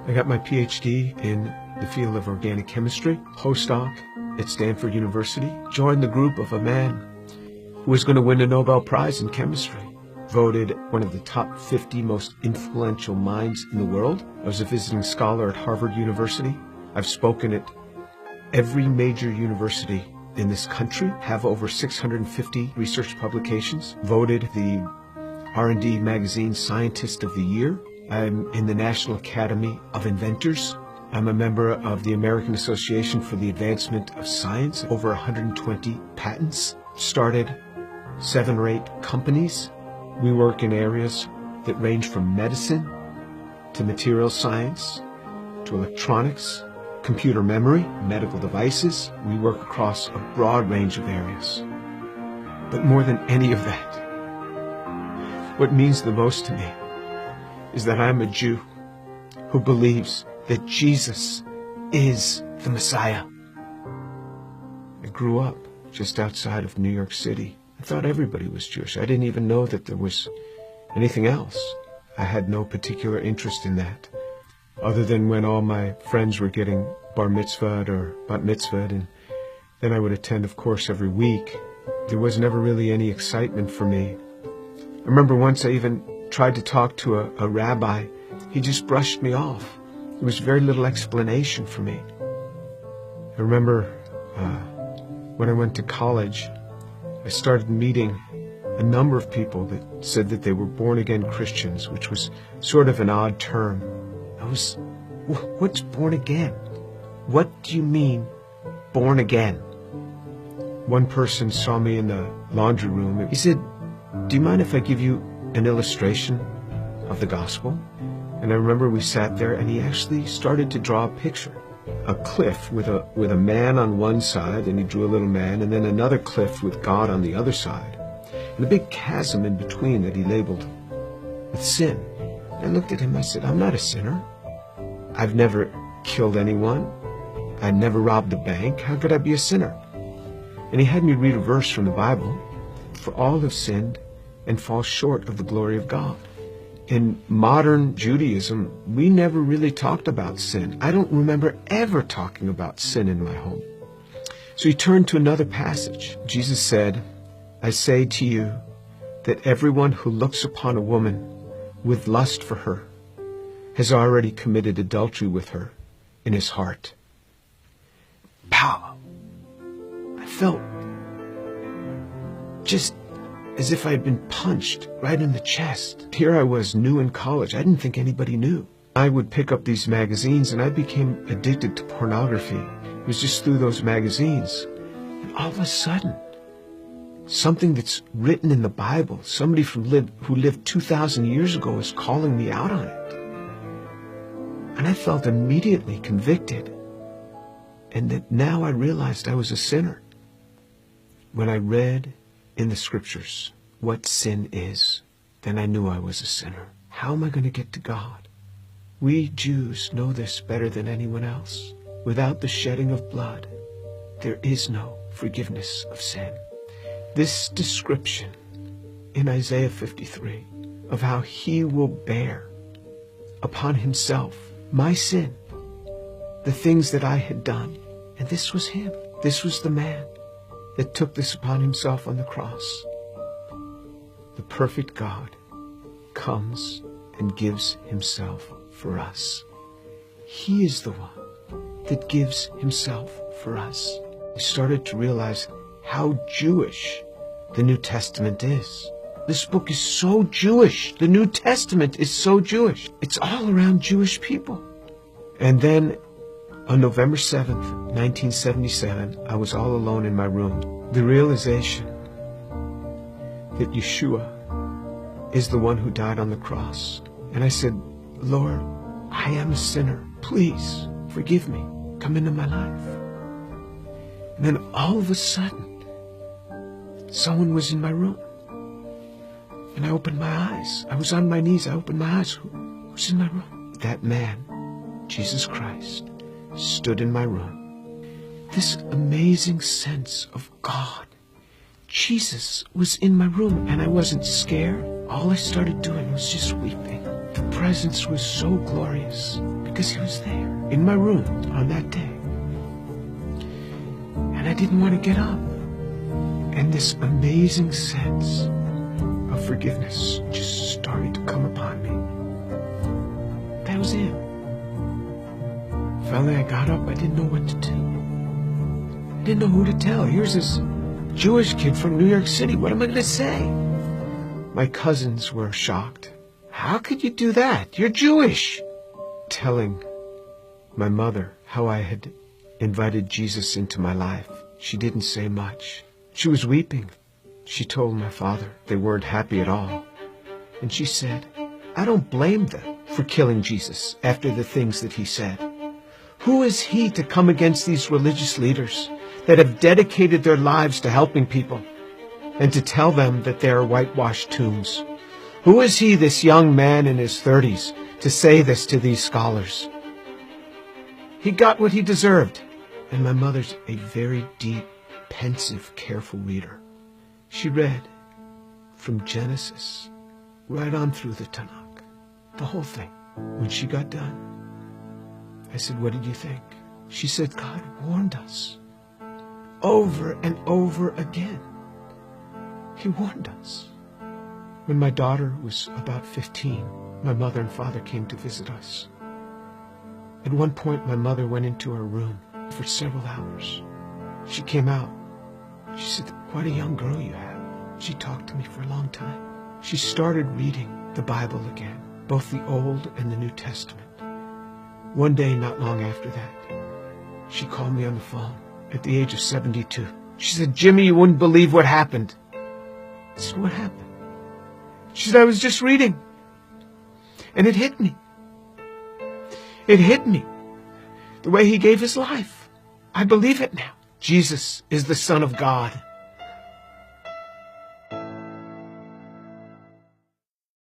I got my PhD in the field of organic chemistry, postdoc at Stanford University, joined the group of a man who was going to win a Nobel Prize in chemistry, voted one of the top 50 most influential minds in the world. I was a visiting scholar at Harvard University. I've spoken at every major university in this country, have over 650 research publications, voted the R&D magazine Scientist of the Year. I'm in the National Academy of Inventors. I'm a member of the American Association for the Advancement of Science, over 120 patents, started 7 or 8 companies. We work in areas that range from medicine to material science to electronics, computer memory, medical devices. We work across a broad range of areas. But more than any of that, what means the most to me is that I'm a Jew who believes that Jesus is the Messiah. I grew up just outside of New York City. I thought everybody was Jewish. I didn't even know that there was anything else. I had no particular interest in that, other than when all my friends were getting bar mitzvahed or bat mitzvahed, and then I would attend, of course, every week. There was never really any excitement for me. I remember once I even tried to talk to a rabbi. He just brushed me off. There was very little explanation for me. I remember when I went to college, I started meeting a number of people that said that they were born-again Christians, which was sort of an odd term. What's born again? What do you mean, born again? One person saw me in the laundry room. He said, "Do you mind if I give you an illustration of the gospel?" And I remember we sat there, and he actually started to draw a picture. A cliff with a man on one side, and he drew a little man, and then another cliff with God on the other side, and a big chasm in between that he labeled with sin. And I looked at him, I said, "I'm not a sinner. I've never killed anyone. I never robbed a bank. How could I be a sinner?" And he had me read a verse from the Bible. "For all have sinned and fall short of the glory of God." In modern Judaism, we never really talked about sin. I don't remember ever talking about sin in my home. So he turned to another passage. Jesus said, "I say to you that everyone who looks upon a woman with lust for her has already committed adultery with her in his heart." Pow! I felt just as if I had been punched right in the chest. Here I was, new in college. I didn't think anybody knew. I would pick up these magazines, and I became addicted to pornography. It was just through those magazines. And all of a sudden, something that's written in the Bible, somebody who lived 2,000 years ago is calling me out on it. And I felt immediately convicted. And that now I realized I was a sinner. When I read in the scriptures what sin is, then I knew I was a sinner. How am I going to get to God? We Jews know this better than anyone else. Without the shedding of blood, there is no forgiveness of sin. This description in Isaiah 53 of how he will bear upon himself my sin, the things that I had done. And this was him. This was the man that took this upon himself on the cross. The perfect God comes and gives himself for us. He is the one that gives himself for us. I started to realize how Jewish the New Testament is. This book is so Jewish. The New Testament is so Jewish. It's all around Jewish people. And then on November 7th, 1977, I was all alone in my room. The realization that Yeshua is the one who died on the cross. And I said, "Lord, I am a sinner. Please forgive me. Come into my life." And then all of a sudden, someone was in my room. And I opened my eyes. I was on my knees. I opened my eyes. Who's in my room? That man, Jesus Christ, stood in my room. This amazing sense of God. Jesus was in my room, and I wasn't scared. All I started doing was just weeping. The presence was so glorious because he was there in my room on that day. And I didn't want to get up. And this amazing sense of forgiveness just started to come upon me. That was it. Finally, I got up. I didn't know what to do. I didn't know who to tell. Here's this Jewish kid from New York City. What am I going to say? My cousins were shocked. How could you do that? You're Jewish. Telling my mother how I had invited Jesus into my life. She didn't say much. She was weeping. She told my father they weren't happy at all. And she said, I don't blame them for killing Jesus after the things that he said. Who is he to come against these religious leaders that have dedicated their lives to helping people and to tell them that they are whitewashed tombs? Who is he, this young man in his 30s, to say this to these scholars? He got what he deserved. And my mother's a very deep, pensive, careful reader. She read from Genesis right on through the Tanakh, the whole thing. When she got done, I said, what did you think? She said, God warned us over and over again. He warned us. When my daughter was about 15, my mother and father came to visit us. At one point, my mother went into her room for several hours. She came out. She said, what a young girl you have. She talked to me for a long time. She started reading the Bible again, both the Old and the New Testament. One day, not long after that, she called me on the phone at the age of 72. She said, Jimmy, you wouldn't believe what happened. I said, what happened? She said, I was just reading. And it hit me. It hit me. The way he gave his life. I believe it now. Jesus is the Son of God.